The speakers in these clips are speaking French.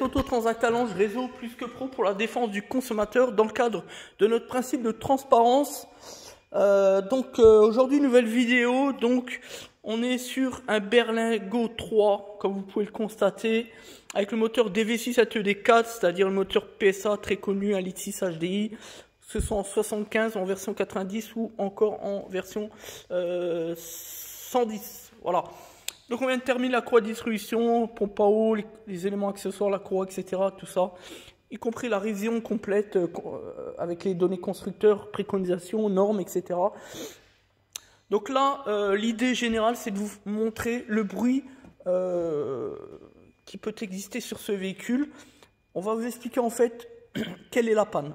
Autotransactalange réseau plus que pro pour la défense du consommateur dans le cadre de notre principe de transparence. Aujourd'hui nouvelle vidéo. Donc on est sur un Berlingo 3 comme vous pouvez le constater avec le moteur DV6 ATED4, c'est-à-dire le moteur PSA très connu, 1,6 litre HDI. Ce sont en 75, en version 90 ou encore en version 110. Voilà. Donc on vient de terminer la courroie de distribution, pompe à eau, les éléments accessoires, la courroie, etc. Tout ça, y compris la révision complète avec les données constructeurs, préconisations, normes, etc. Donc là, l'idée générale, c'est de vous montrer le bruit qui peut exister sur ce véhicule. On va vous expliquer en fait quelle est la panne,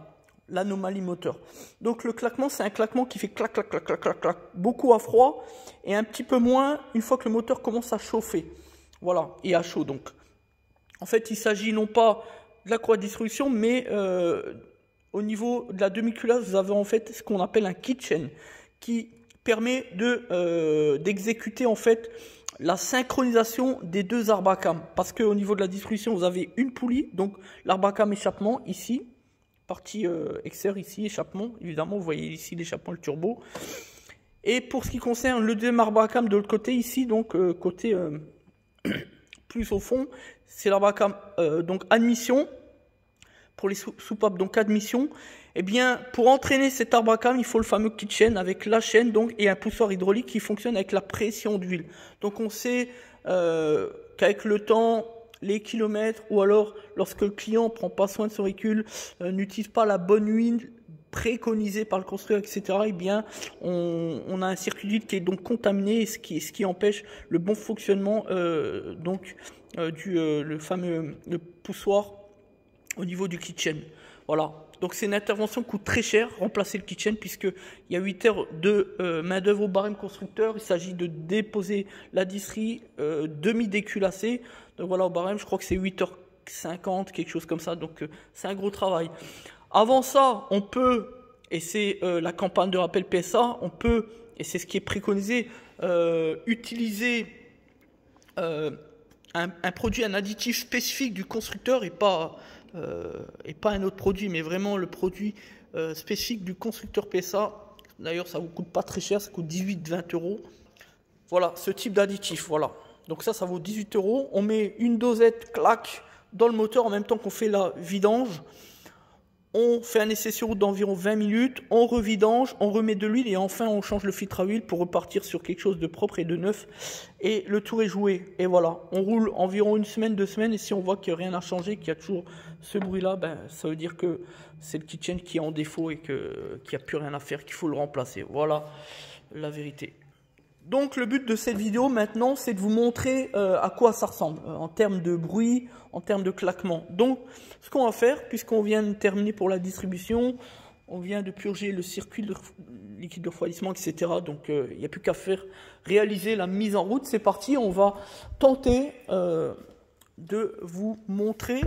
l'anomalie moteur. Donc le claquement, c'est un claquement qui fait clac, clac, clac, clac, clac, clac, beaucoup à froid et un petit peu moins une fois que le moteur commence à chauffer. Voilà, et à chaud donc. En fait, il s'agit non pas de la courroie de distribution, mais au niveau de la demi-culasse, vous avez en fait ce qu'on appelle un kitchen qui permet d'exécuter en fait la synchronisation des deux arbacams. Parce qu'au niveau de la distribution, vous avez une poulie, donc l'arbacam échappement ici, partie extérieure ici, échappement, évidemment, vous voyez ici l'échappement, le turbo. Et pour ce qui concerne le deuxième arbacam de l'autre côté ici, donc côté plus au fond, c'est l'arbacam donc admission, pour les soupapes donc admission. Et bien pour entraîner cet arbacam, il faut le fameux kitchen avec la chaîne donc et un poussoir hydraulique qui fonctionne avec la pression d'huile. Donc on sait qu'avec le temps, les kilomètres, ou alors lorsque le client prend pas soin de son véhicule, n'utilise pas la bonne huile préconisée par le constructeur, etc. Et bien, on a un circuit d'huile qui est donc contaminé, ce qui empêche le bon fonctionnement le fameux poussoir au niveau du kitchen. Voilà. Donc c'est une intervention qui coûte très cher, remplacer le kitchen, puisqu'il y a 8 heures de main d'œuvre au barème constructeur. Il s'agit de déposer la disserie demi-déculassée. Donc voilà, au barème, je crois que c'est 8h50, quelque chose comme ça. Donc c'est un gros travail. Avant ça, on peut, et c'est la campagne de rappel PSA, on peut, et c'est ce qui est préconisé, utiliser un produit, un additif spécifique du constructeur et pas un autre produit, mais vraiment le produit spécifique du constructeur PSA. D'ailleurs, ça vous coûte pas très cher, ça coûte 18-20 euros. Voilà, ce type d'additif, voilà. Donc ça vaut 18 euros. On met une dosette, clac, dans le moteur en même temps qu'on fait la vidange. On fait un essai sur route d'environ 20 minutes, on revidange, on remet de l'huile et enfin on change le filtre à huile pour repartir sur quelque chose de propre et de neuf. Et le tour est joué. Et voilà, on roule environ une semaine, 2 semaines et si on voit que rien n'a changé, qu'il y a toujours ce bruit-là, ben, ça veut dire que c'est le kitchen qui est en défaut et qu'il n'y a plus rien à faire, qu'il faut le remplacer. Voilà la vérité. Donc le but de cette vidéo maintenant, c'est de vous montrer à quoi ça ressemble en termes de bruit, en termes de claquement. Donc ce qu'on va faire, puisqu'on vient de terminer pour la distribution, on vient de purger le circuit de liquide de refroidissement, etc. Donc il n'y a plus qu'à faire réaliser la mise en route. C'est parti, on va tenter de vous montrer,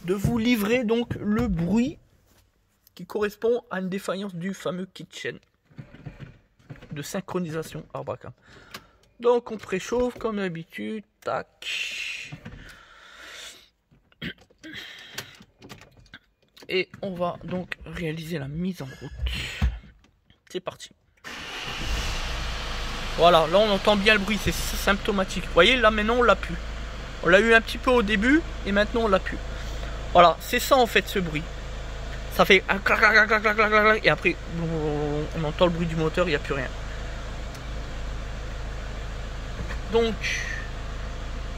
de vous livrer donc le bruit qui correspond à une défaillance du fameux kitchen de synchronisation arbacam. Donc on préchauffe comme d'habitude, tac, et on va donc réaliser la mise en route. C'est parti. Voilà, là on entend bien le bruit, c'est symptomatique. Vous voyez, là maintenant on l'a plus. On l'a eu un petit peu au début et maintenant on l'a plus. Voilà, c'est ça en fait ce bruit. Ça fait un clac, clac, clac, clac, clac, clac, et après on entend le bruit du moteur, il n'y a plus rien. Donc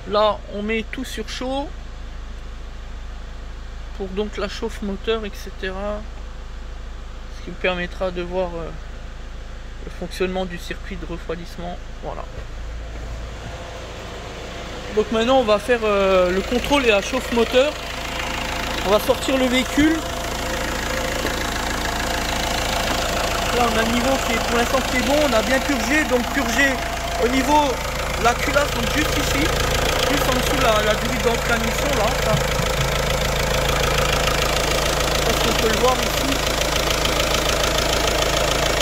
là on met tout sur chaud pour donc la chauffe moteur, etc. Ce qui me permettra de voir le fonctionnement du circuit de refroidissement. Voilà. Donc maintenant on va faire le contrôle et la chauffe moteur. On va sortir le véhicule. Là on a un niveau qui est pour l'instant qui est bon, on a bien purgé, donc purgé au niveau la culasse, donc juste ici, juste en dessous la durite d'entrée à mission là, ça. Parce qu'on peut le voir ici.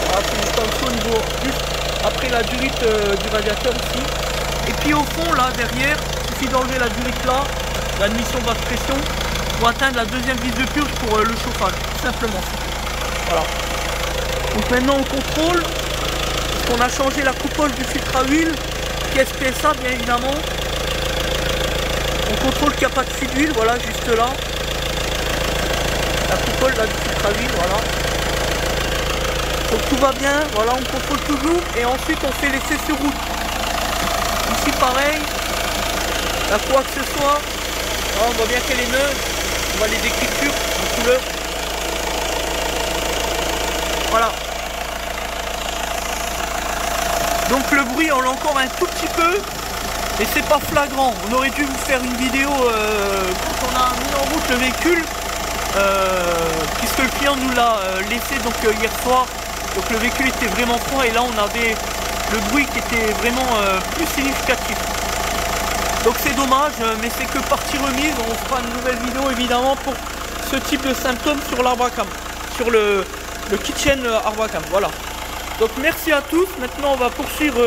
Voilà, c'est juste en dessous au niveau, juste après la durite du radiateur ici. Et puis au fond là derrière, il suffit d'enlever la durite là, d'admission basse pression pour atteindre la deuxième vis de purge pour le chauffage, tout simplement. Voilà. Donc maintenant on contrôle, parce qu'on a changé la coupole du filtre à huile, pièce PSA bien évidemment. On contrôle qu'il n'y a pas de fuite d'huile, voilà, juste là. La coupole là, du filtre à huile, voilà. Donc tout va bien, voilà, on contrôle toujours et ensuite on fait l'essai sur route. Ici pareil, la quoi que ce soit, voilà, on voit bien qu'elle est neuve, on voit les écritures en couleur. Voilà. Donc le bruit on l'a encore un tout petit peu, et c'est pas flagrant. On aurait dû vous faire une vidéo quand on a mis en route le véhicule, puisque le client nous l'a laissé donc hier soir. Donc le véhicule était vraiment froid et là on avait le bruit qui était vraiment plus significatif. Donc c'est dommage, mais c'est que partie remise. On fera une nouvelle vidéo évidemment pour ce type de symptômes sur l'Arbacam, sur le kitchen Arbacam. Voilà. Donc merci à tous. Maintenant on va poursuivre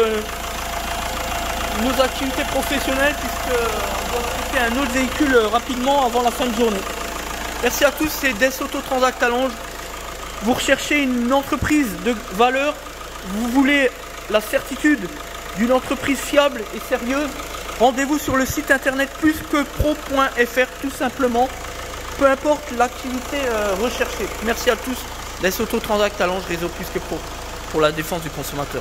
nos activités professionnelles puisqu'on doit traiter un autre véhicule rapidement avant la fin de journée. Merci à tous, c'est Des Auto Transact à Lange. Vous recherchez une entreprise de valeur, vous voulez la certitude d'une entreprise fiable et sérieuse, rendez-vous sur le site internet plusquepro.fr tout simplement, peu importe l'activité recherchée. Merci à tous, Des Auto Transact à Lange, réseau Plus que Pro, pour la défense du consommateur.